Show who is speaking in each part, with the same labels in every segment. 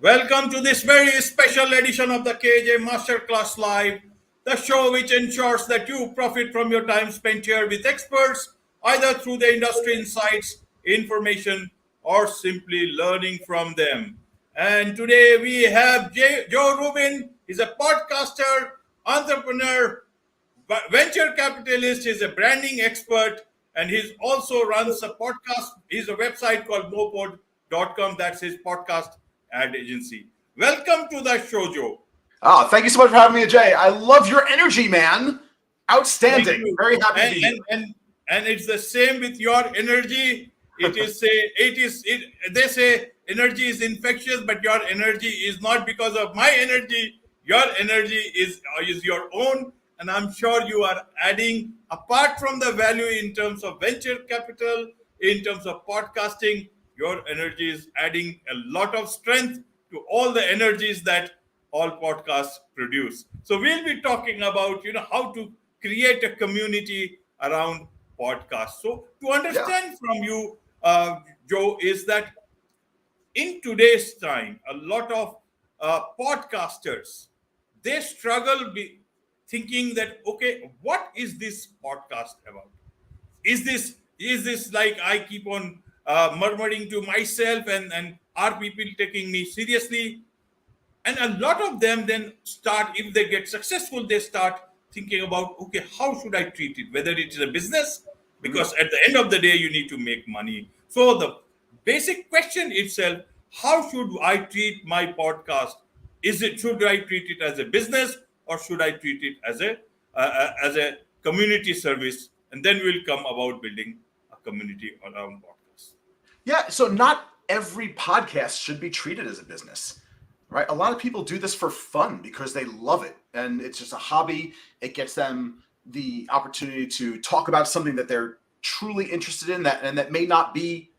Speaker 1: Welcome to this very special edition of the KAJ Masterclass Live, the show which ensures that you profit from your time spent here with experts, either through the industry insights, information, or simply learning from them. And today we have Joe Rubin. He's a podcaster, entrepreneur, venture capitalist. He's a branding expert, and he also runs a podcast. He's a website called mopod.com. That's his podcast ad agency. Welcome to the show, Joe.
Speaker 2: Oh, thank you so much for having me, Ajay. I love your energy, man. Outstanding. Very happy to be here.
Speaker 1: And it's the same with your energy. They say energy is infectious, but your energy is not because of my energy. Your energy is your own. And I'm sure you are adding, apart from the value in terms of venture capital, in terms of podcasting, your energy is adding a lot of strength to all the energies that all podcasts produce. So we'll be talking about, how to create a community around podcasts. So to understand from you, Joe, is that in today's time, a lot of podcasters, they struggle thinking that, okay, what is this podcast about? Is this like I keep on murmuring to myself and are people taking me seriously? And a lot of them then start, if they get successful, they start thinking about, okay, how should I treat it? Whether it is a business, because at the end of the day, you need to make money. So the basic question itself, how should I treat my podcast? Should I treat it as a business or should I treat it as a community service? And then we'll come about building a community around podcasts.
Speaker 2: Yeah, so not every podcast should be treated as a business, right? A lot of people do this for fun because they love it. And it's just a hobby. It gets them the opportunity to talk about something that they're truly interested in that may not be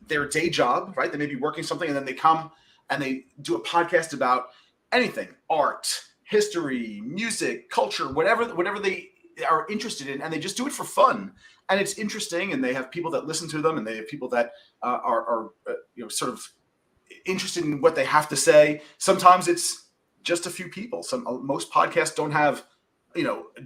Speaker 2: their day job, right? They may be working something and then they come and they do a podcast about anything, art, history, music, culture, whatever they are interested in, and they just do it for fun. And it's interesting, and they have people that listen to them, and they have people that are sort of interested in what they have to say. Sometimes it's just a few people. Most podcasts don't have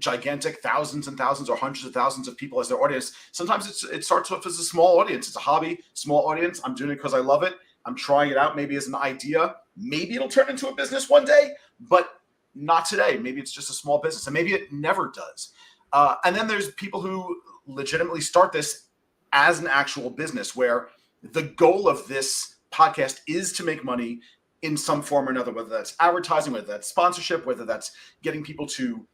Speaker 2: gigantic thousands and thousands or hundreds of thousands of people as their audience. Sometimes it starts off as a small audience. It's a hobby, small audience. I'm doing it because I love it. I'm trying it out maybe as an idea. Maybe it'll turn into a business one day, but not today. Maybe it's just a small business, and maybe it never does. And then there's people who legitimately start this as an actual business where the goal of this podcast is to make money in some form or another, whether that's advertising, whether that's sponsorship, whether that's getting people to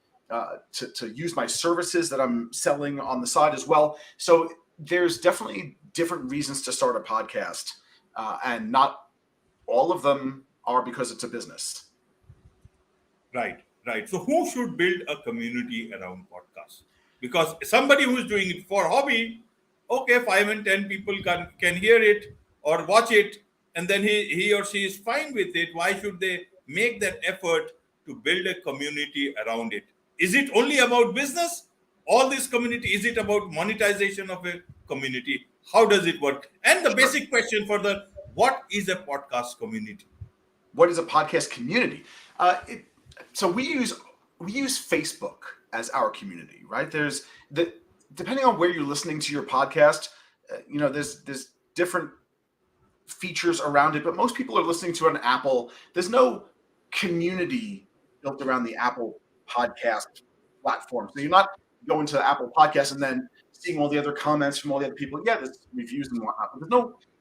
Speaker 2: use my services that I'm selling on the side as well. So there's definitely different reasons to start a podcast, and not all of them are because it's a business.
Speaker 1: Right. So who should build a community around podcasts? Because somebody who's doing it for hobby, okay, 5 and 10 people can hear it or watch it, and then he or she is fine with it. Why should they make that effort to build a community around it? Is it only about business? All this community, is it about monetization of a community? How does it work? And the basic question what is a podcast community?
Speaker 2: What is a podcast community? So we use Facebook as our community, right? There's depending on where you're listening to your podcast, there's different features around it, but most people are listening to an Apple. There's no community built around the Apple podcast platform. So you're not going to the Apple podcast and then seeing all the other comments from all the other people. Yeah, there's reviews and whatnot, but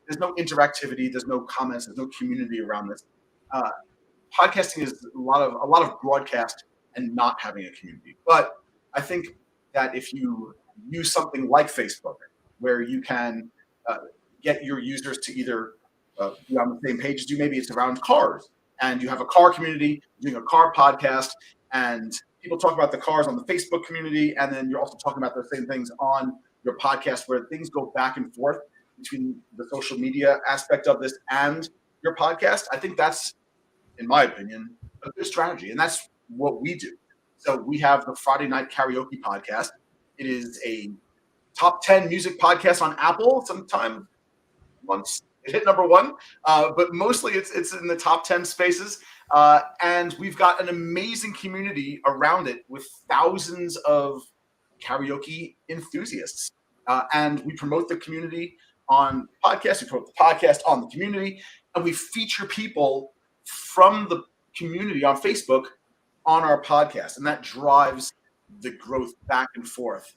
Speaker 2: there's no interactivity, there's no comments, there's no community around this. Podcasting is a lot of broadcast and not having a community. But I think that if you use something like Facebook, where you can get your users to either be on the same page as you, maybe it's around cars, and you have a car community doing a car podcast, and people talk about the cars on the Facebook community, and then you're also talking about those same things on your podcast, where things go back and forth between the social media aspect of this and your podcast. I think that's, in my opinion, a good strategy. And that's what we do. So we have the Friday Night Karaoke podcast. It is a top 10 music podcast on Apple. Sometimes once It hit number one, but mostly it's in the top 10 spaces. And we've got an amazing community around it with thousands of karaoke enthusiasts. And we promote the community on podcasts. We promote the podcast on the community, and we feature people from the community on Facebook on our podcast, and that drives the growth back and forth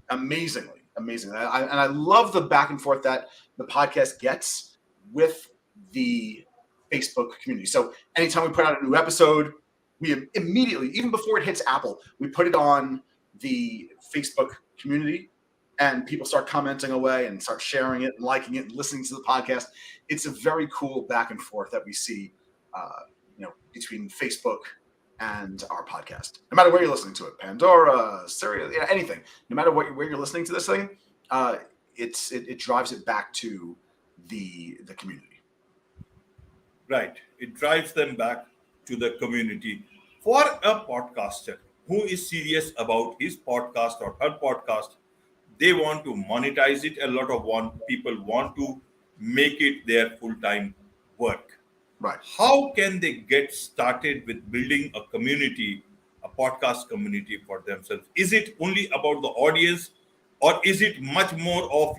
Speaker 2: amazingly. And I love the back and forth that the podcast gets with the Facebook community. So anytime we put out a new episode, we immediately, even before it hits Apple, we put it on the Facebook community, and people start commenting away and start sharing it and liking it and listening to the podcast. It's a very cool back and forth that we see, between Facebook and our podcast. No matter where you're listening to it, Pandora, Sirius, anything. No matter where you're listening to this thing, it drives it back to the community.
Speaker 1: Right. It drives them back to the community. For a podcaster who is serious about his podcast or her podcast, they want to monetize it. A lot of people want to make it their full-time work.
Speaker 2: Right.
Speaker 1: How can they get started with building a community, a podcast community for themselves? Is it only about the audience, or is it much more of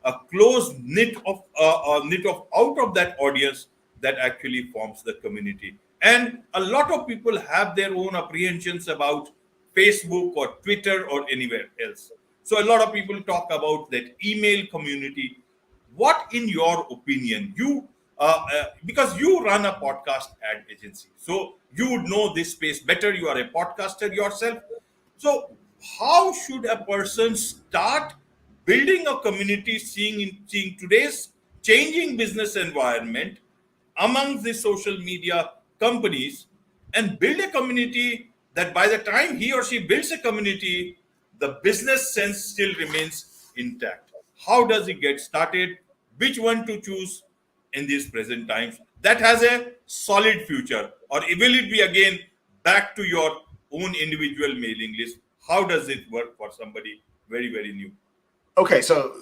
Speaker 1: a close knit of out of that audience that actually forms the community? And a lot of people have their own apprehensions about Facebook or Twitter or anywhere else. So a lot of people talk about that email community. What, in your opinion, because you run a podcast ad agency, so you would know this space better. You are a podcaster yourself. So how should a person start building a community, seeing today's changing business environment among the social media companies, and build a community that by the time he or she builds a community, the business sense still remains intact? How does it get started? Which one to choose in these present times that has a solid future? Or will it be again back to your own individual mailing list? How does it work for somebody very, very new?
Speaker 2: Okay, so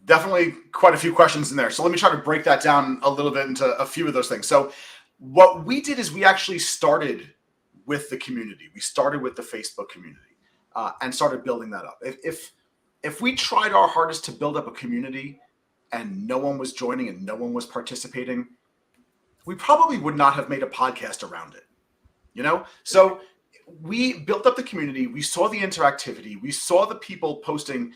Speaker 2: definitely quite a few questions in there. So let me try to break that down a little bit into a few of those things. So what we did is we actually started with the community. We started with the Facebook community and started building that up. If we tried our hardest to build up a community and no one was joining and no one was participating, we probably would not have made a podcast around it. So we built up the community. We saw the interactivity. We saw the people posting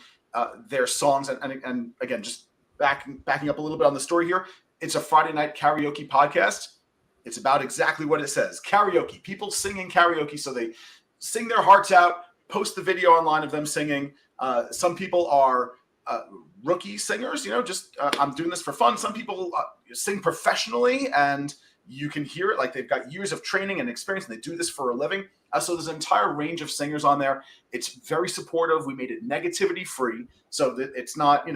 Speaker 2: their songs. And again, just backing up a little bit on the story here, it's a Friday night karaoke podcast. It's about exactly what it says. Karaoke, people singing karaoke. So they sing their hearts out, post the video online of them singing. Some people are rookie singers, I'm doing this for fun. Some people sing professionally, and you can hear it like they've got years of training and experience, and they do this for a living. So there's an entire range of singers on there. It's very supportive. We made it negativity free, so that it's not,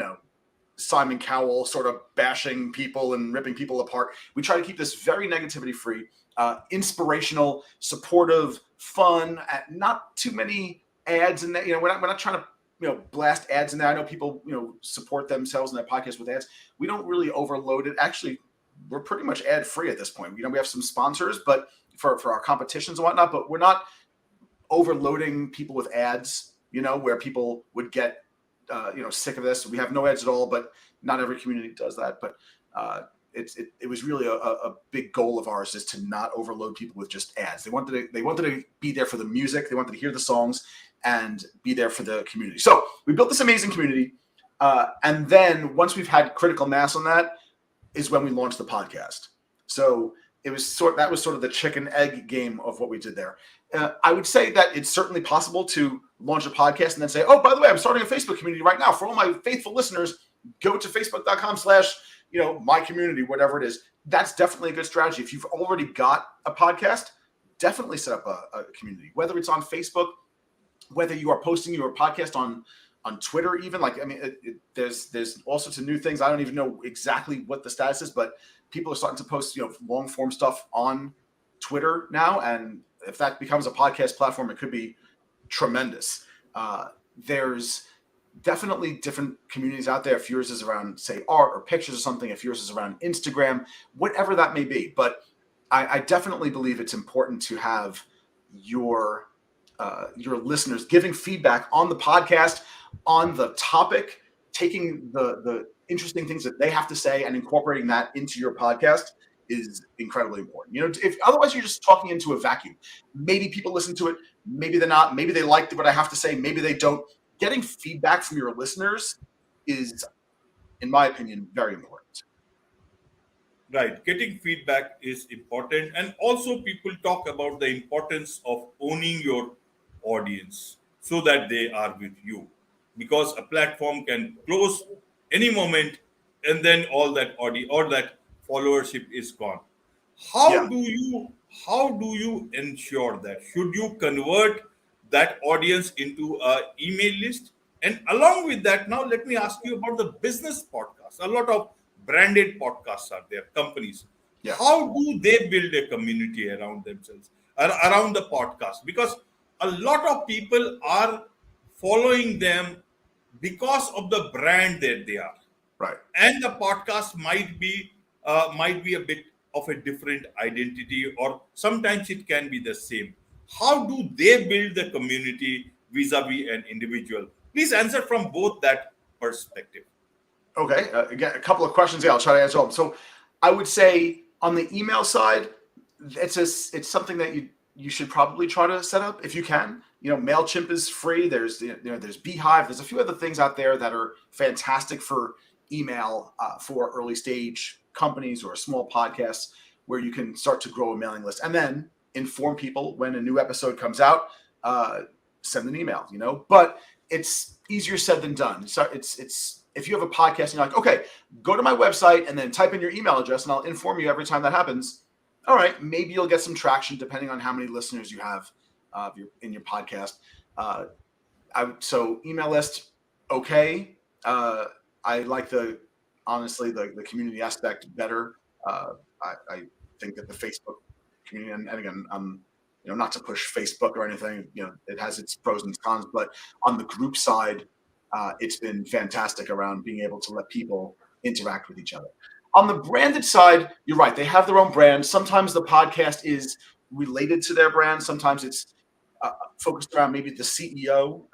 Speaker 2: Simon Cowell sort of bashing people and ripping people apart. We try to keep this very negativity free, inspirational, supportive, fun, not too many ads in there. We're not trying to blast ads in there. I know people, support themselves in their podcast with ads. We don't really overload it. Actually, we're pretty much ad free at this point. We have some sponsors, but for our competitions and whatnot, but we're not overloading people with ads, where people would get, sick of this. We have no ads at all, but not every community does that. But it was really a big goal of ours, is to not overload people with just ads. They wanted to be there for the music. They wanted to hear the songs and be there for the community. So we built this amazing community. And then once we've had critical mass on that is when we launched the podcast. So that was sort of the chicken egg game of what we did there. I would say that it's certainly possible to launch a podcast and then say, oh, by the way, I'm starting a Facebook community right now. For all my faithful listeners, go to facebook.com/my community, whatever it is. That's definitely a good strategy. If you've already got a podcast, definitely set up a community, whether it's on Facebook, whether you are posting your podcast on Twitter, even there's all sorts of new things. I don't even know exactly what the status is, but people are starting to post, long form stuff on Twitter now. And if that becomes a podcast platform, it could be tremendous. There's definitely different communities out there. If yours is around, say, art or pictures or something, if yours is around Instagram, whatever that may be. But I definitely believe it's important to have your listeners giving feedback on the podcast, on the topic, taking the interesting things that they have to say and incorporating that into your podcast is incredibly important. You know, if otherwise you're just talking into a vacuum. Maybe people listen to it, maybe they're not, maybe they like what I have to say, maybe they don't. Getting feedback from your listeners is, in my opinion, very important.
Speaker 1: Right. Getting feedback is important. And also, people talk about the importance of owning your audience so that they are with you. Because a platform can close any moment and then all that audio or that followership is gone.
Speaker 2: Yeah.
Speaker 1: How do you how do you ensure that? Should you convert that audience into a email list? And along with that, now let me ask you about the business podcast. A lot of branded podcasts are there, companies.
Speaker 2: Yeah.
Speaker 1: How do they build a community around themselves, around the podcast? Because a lot of people are following them because of the brand that they are,
Speaker 2: Right.
Speaker 1: and the podcast might be a bit of a different identity, or sometimes it can be the same. How do they build the community vis-a-vis an individual? Please answer from both that perspective.
Speaker 2: Okay. Again, a couple of questions. Yeah, I'll try to answer them. So I would say on the email side, it's something that you should probably try to set up if you can. You know, MailChimp is free. There's there's Beehive. There's a few other things out there that are fantastic for email for early stage companies or small podcasts where you can start to grow a mailing list and then inform people when a new episode comes out. Send an email, you know, but it's easier said than done. So it's if you have a podcast and you're like, okay, go to my website and then type in your email address and I'll inform you every time that happens. All right, maybe you'll get some traction depending on how many listeners you have in your podcast. So email list, okay. I like honestly the community aspect better. I think that the Facebook community, and again, not to push Facebook or anything, it has its pros and cons, but on the group side, it's been fantastic around being able to let people interact with each other. On the branded side, you're right. They have their own brand. Sometimes the podcast is related to their brand. Sometimes it's focused around maybe the CEO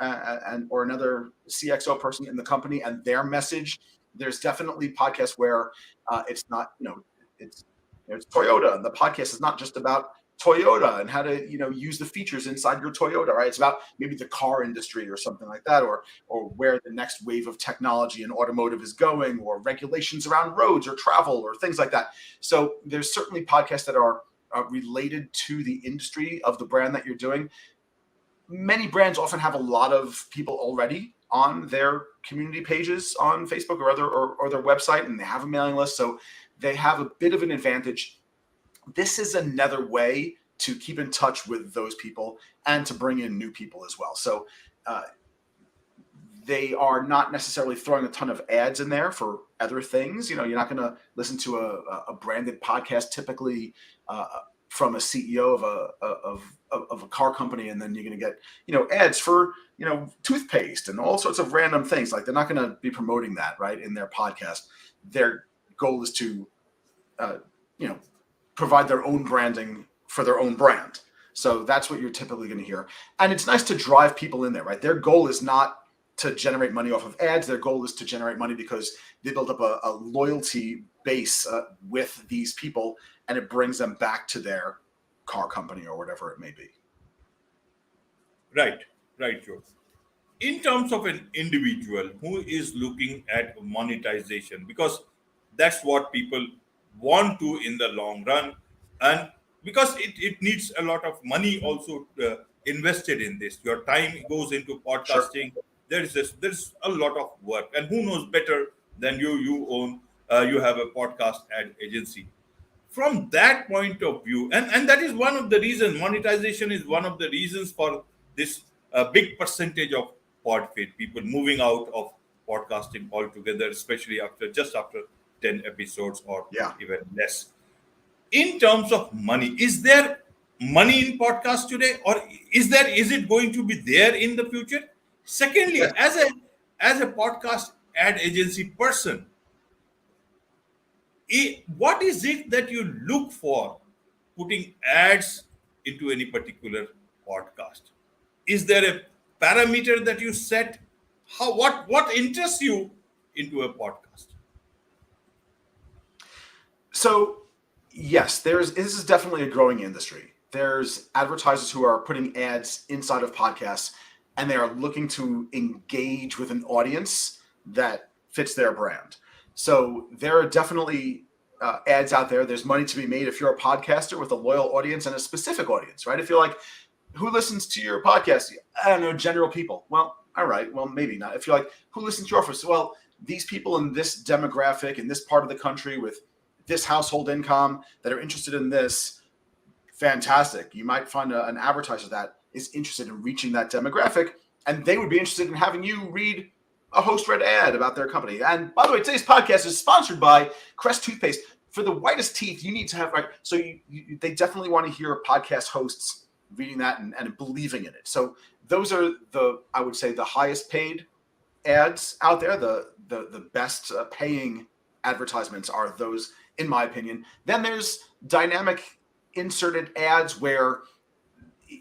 Speaker 2: or another CXO person in the company and their message. There's definitely podcasts where it's not, it's Toyota, and the podcast is not just about Toyota and how to use the features inside your Toyota, right? It's about maybe the car industry or something like that, or where the next wave of technology in automotive is going, or regulations around roads or travel or things like that. So there's certainly podcasts that are related to the industry of the brand that you're doing. Many brands often have a lot of people already on their community pages on Facebook or their website, and they have a mailing list, so they have a bit of an advantage. This is another way to keep in touch with those people and to bring in new people as well. So they are not necessarily throwing a ton of ads in there for other things. You're not going to listen to a branded podcast typically from a CEO of a car company, and then you're going to get ads for toothpaste and all sorts of random things. Like, they're not going to be promoting that right in their podcast. Their goal is to provide their own branding for their own brand. So that's what you're typically going to hear. And it's nice to drive people in there, right? Their goal is not to generate money off of ads. Their goal is to generate money because they build up a loyalty base with these people, and it brings them back to their car company or whatever it may be.
Speaker 1: Right, Joe. In terms of an individual who is looking at monetization, because that's what people want to in the long run, and because it needs a lot of money also invested in this. Your time goes into podcasting.
Speaker 2: Sure.
Speaker 1: There's a lot of work, and who knows better than you have a podcast ad agency. From that point of view, and that is one of the reasons, monetization is one of the reasons for this big percentage of podfit people moving out of podcasting altogether, especially after 10 episodes or even less. In terms of money, is there money in podcast today, or is it going to be there in the future? Secondly, as a podcast ad agency person, what is it that you look for putting ads into any particular podcast? Is there a parameter that you set? What interests you into a podcast?
Speaker 2: So yes, this is definitely a growing industry. There's advertisers who are putting ads inside of podcasts, and they are looking to engage with an audience that fits their brand. So there are definitely ads out there. There's money to be made if you're a podcaster with a loyal audience and a specific audience, right? If you're like, who listens to your podcast? I don't know, general people. Well, all right, well, maybe not. If you're like, who listens to your office? Well, these people in this demographic in this part of the country with this household income that are interested in this, fantastic. You might find an advertiser that is interested in reaching that demographic, and they would be interested in having you read a host read ad about their company. And by the way, today's podcast is sponsored by Crest Toothpaste. For the whitest teeth, you need to have, right? So they definitely want to hear podcast hosts reading that and believing in it. So those are I would say, the highest paid ads out there. The best paying advertisements are those, in my opinion. Then there's dynamic inserted ads where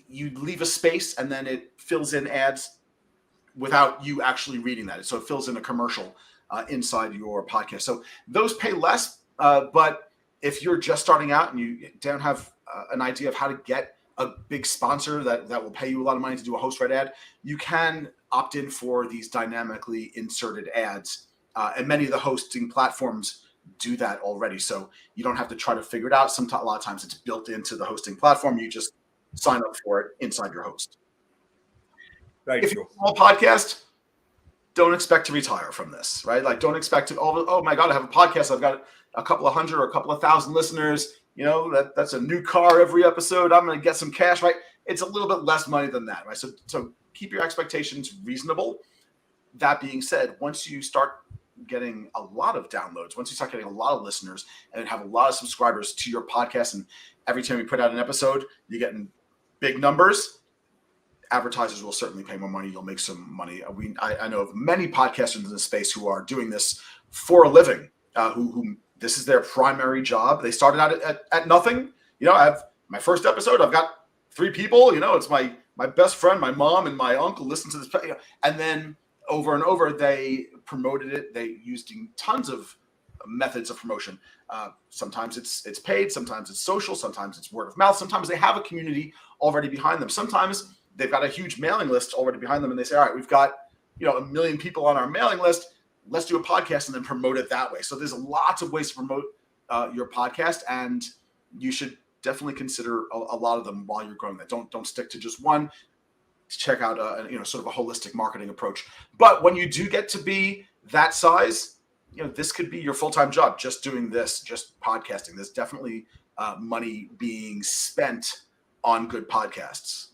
Speaker 2: you leave a space and then it fills in ads without you actually reading that. So it fills in a commercial inside your podcast. So those pay less, but if you're just starting out and you don't have an idea of how to get a big sponsor that will pay you a lot of money to do a host read ad, you can opt in for these dynamically inserted ads. And many of the hosting platforms do that already. So you don't have to try to figure it out. A lot of times it's built into the hosting platform. You just sign up for it inside your host.
Speaker 1: Right.
Speaker 2: If you're a small podcast, don't expect to retire from this, right? Like, don't expect to, oh my God, I have a podcast. I've got a couple of hundred or a couple of thousand listeners. You know, that's a new car every episode. I'm going to get some cash, right? It's a little bit less money than that, right? So keep your expectations reasonable. That being said, once you start getting a lot of downloads, once you start getting a lot of listeners and have a lot of subscribers to your podcast, and every time you put out an episode, you're getting big numbers, advertisers will certainly pay more money. You'll make some money. I know of many podcasters in this space who are doing this for a living, who this is their primary job. They started out at nothing. You know, I have my first episode. I've got 3 people. You know, it's my best friend, my mom, and my uncle listen to this. You know, and then over and over, they promoted it. They used tons of methods of promotion. Sometimes it's paid. Sometimes it's social. Sometimes it's word of mouth. Sometimes they have a community already behind them. Sometimes they've got a huge mailing list already behind them, and they say, all right, we've got 1 million people on our mailing list. Let's do a podcast and then promote it that way. So there's lots of ways to promote your podcast, and you should definitely consider a lot of them while you're growing that. Don't stick to just one. Check out sort of a holistic marketing approach. But when you do get to be that size, this could be your full-time job, just doing this, just podcasting. There's definitely money being spent on good podcasts.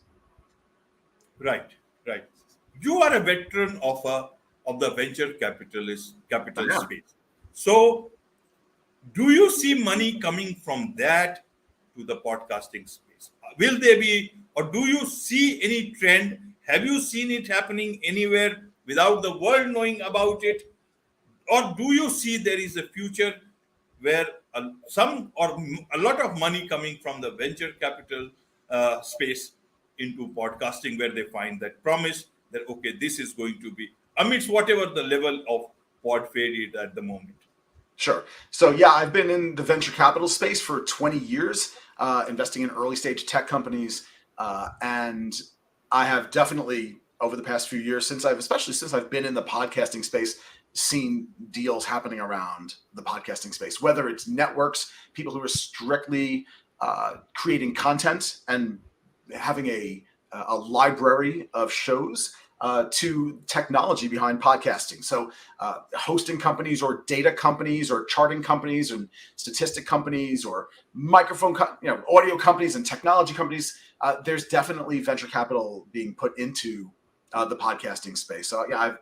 Speaker 1: Right. You are a veteran of the venture capital space. So, do you see money coming from that to the podcasting space? Will there be, or do you see any trend? Have you seen it happening anywhere without the world knowing about it? Or do you see there is a future where a lot of money coming from the venture capital space into podcasting, where they find that promise that, okay, this is going to be amidst whatever the level of pod fade is at the moment?
Speaker 2: Sure. So yeah, I've been in the venture capital space for 20 years, investing in early stage tech companies. And I have definitely, over the past few years, especially since I've been in the podcasting space, seen deals happening around the podcasting space, whether it's networks, people who are strictly creating content and having a library of shows, to technology behind podcasting. So hosting companies or data companies or charting companies and statistic companies or audio companies and technology companies. There's definitely venture capital being put into the podcasting space. So yeah,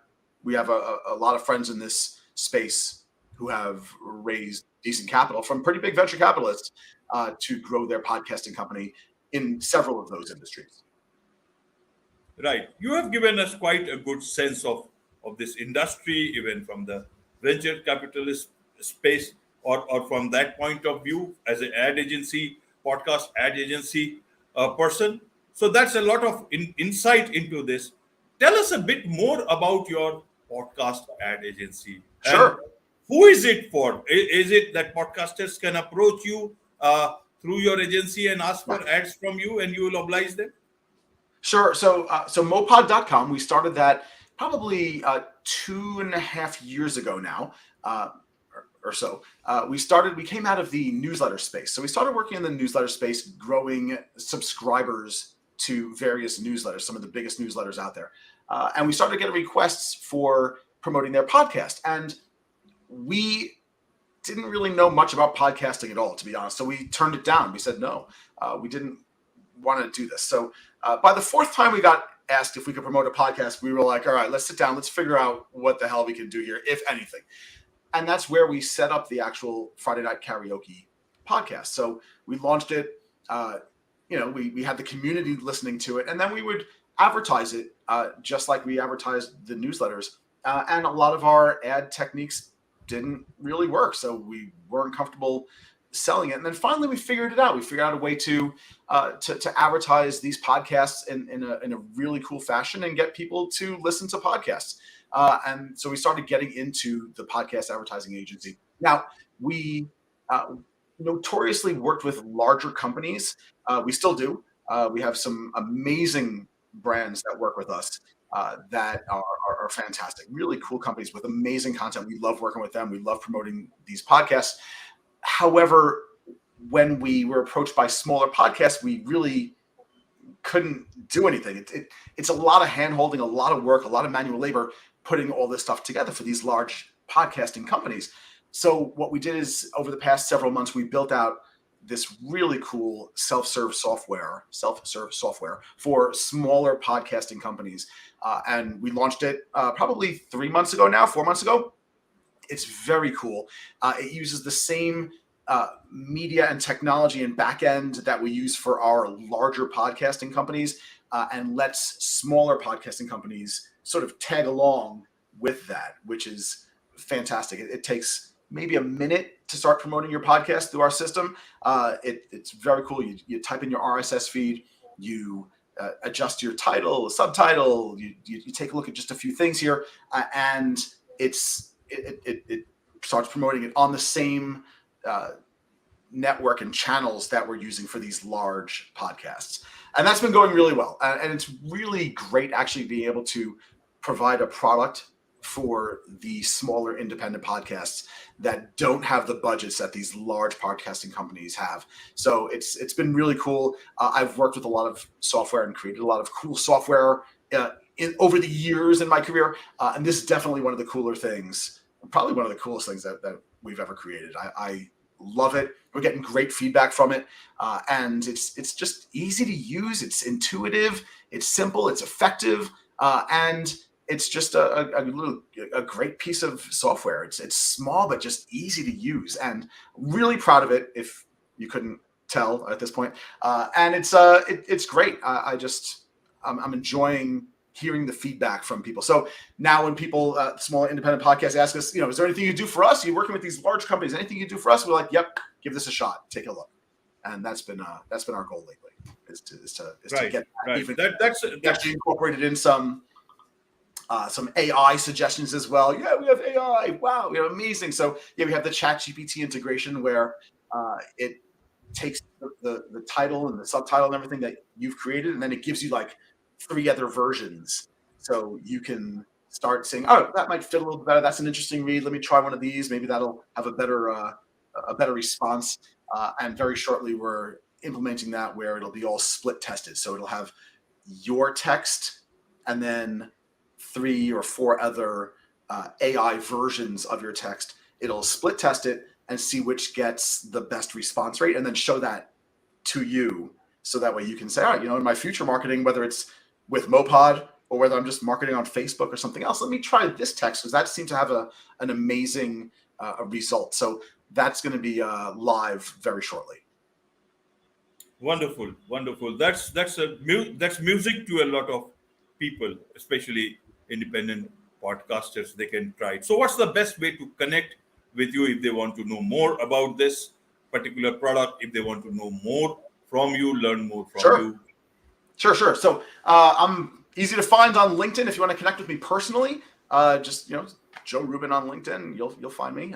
Speaker 2: we have a lot of friends in this space who have raised decent capital from pretty big venture capitalists to grow their podcasting company in several of those industries.
Speaker 1: Right. You have given us quite a good sense of of this industry, even from the venture capitalist space, or from that point of view as an ad agency, podcast ad agency person. So that's a lot of insight into this. Tell us a bit more about your podcast ad agency, and
Speaker 2: Sure.
Speaker 1: who is it for? Is it that podcasters can approach you through your agency and ask
Speaker 2: Yeah.
Speaker 1: for ads from you, and you will oblige them?
Speaker 2: Sure. So mopod.com, we started that probably 2.5 years ago now, or so. We came out of the newsletter space. So we started working in the newsletter space, growing subscribers to various newsletters, some of the biggest newsletters out there. And we started getting requests for promoting their podcast. And we didn't really know much about podcasting at all, to be honest. So we turned it down. We said no. We didn't want to do this. So by the fourth time we got asked if we could promote a podcast, we were like, all right, let's sit down. Let's figure out what the hell we can do here, if anything. And that's where we set up the actual Friday Night Karaoke podcast. So we launched it. We had the community listening to it, and then we would advertise it just like we advertised the newsletters. And a lot of our ad techniques didn't really work, so we weren't comfortable selling it. And then finally, we figured it out. We figured out a way to advertise these podcasts in a really cool fashion and get people to listen to podcasts. And so we started getting into the podcast advertising agency. Now, we notoriously worked with larger companies. We still do. We have some amazing brands that work with us that are fantastic, really cool companies with amazing content. We love working with them. We love promoting these podcasts. However, when we were approached by smaller podcasts, we really couldn't do anything. It's a lot of hand-holding, a lot of work, a lot of manual labor, putting all this stuff together for these large podcasting companies. So what we did is, over the past several months, we built out this really cool self-serve software for smaller podcasting companies. And we launched it probably 4 months ago. It's very cool. It uses the same media and technology and back end that we use for our larger podcasting companies, and lets smaller podcasting companies sort of tag along with that, which is fantastic. It takes maybe a minute to start promoting your podcast through our system. It's very cool. You type in your RSS feed, you adjust your title, subtitle, you take a look at just a few things here, and it starts promoting it on the same network and channels that we're using for these large podcasts. And that's been going really well. And it's really great actually being able to provide a product for the smaller independent podcasts that don't have the budgets that these large podcasting companies have. So it's been really cool. I've worked with a lot of software and created a lot of cool software over the years in my career. And this is definitely one of the cooler things, probably one of the coolest things that we've ever created. I love it. We're getting great feedback from it. And it's just easy to use. It's intuitive. It's simple. It's effective. And it's just a great piece of software. It's small, but just easy to use, and really proud of it, if you couldn't tell at this point. And it's great. I'm enjoying hearing the feedback from people. So now when people, small independent podcasts ask us, is there anything you do for us? You're working with these large companies. Anything you do for us? We're like, yep, give this a shot. Take a look. And that's been our goal lately, is to get that. Even that's actually incorporated in some AI suggestions as well. Yeah, we have AI. Wow, we have amazing. So yeah, we have the ChatGPT integration where it takes the title and the subtitle and everything that you've created, and then it gives you like 3 other versions. So you can start saying, oh, that might fit a little bit better. That's an interesting read. Let me try one of these. Maybe that'll have a better response. And very shortly, we're implementing that where it'll be all split tested. So it'll have your text and then 3 or 4 other AI versions of your text. It'll split test it and see which gets the best response rate, and then show that to you. So that way you can say, all right, in my future marketing, whether it's with Mopod or whether I'm just marketing on Facebook or something else, let me try this text, because that seemed to have an amazing result. So that's going to be live very shortly.
Speaker 1: Wonderful. That's music to a lot of people, especially independent podcasters, they can try it. So what's the best way to connect with you if they want to know more about this particular product, if they want to know more from you, learn more from you?
Speaker 2: Sure. So I'm easy to find on LinkedIn. If you want to connect with me personally, just Joe Rubin on LinkedIn. You'll find me.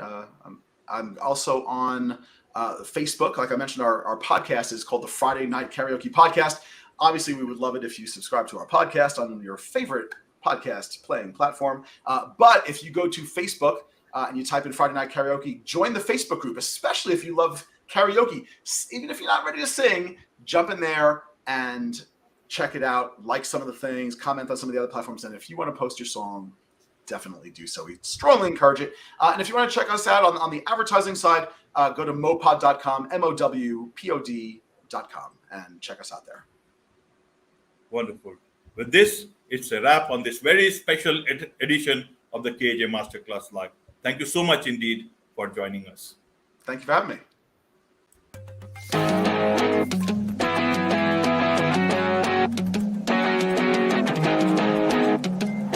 Speaker 2: I'm also on Facebook. Like I mentioned, our podcast is called the Friday Night Karaoke Podcast. Obviously, we would love it if you subscribe to our podcast on your favorite podcast playing platform. But if you go to Facebook and you type in Friday Night Karaoke, join the Facebook group, especially if you love karaoke. Even if you're not ready to sing, jump in there and check it out, like some of the things, comment on some of the other platforms. And if you want to post your song, definitely do so. We strongly encourage it. And if you want to check us out on the advertising side, go to mowpod.com, MOWPOD.com, and check us out there.
Speaker 1: Wonderful. With this, it's a wrap on this very special edition of the KAJ Masterclass Live. Thank you so much indeed for joining us.
Speaker 2: Thank you for having me.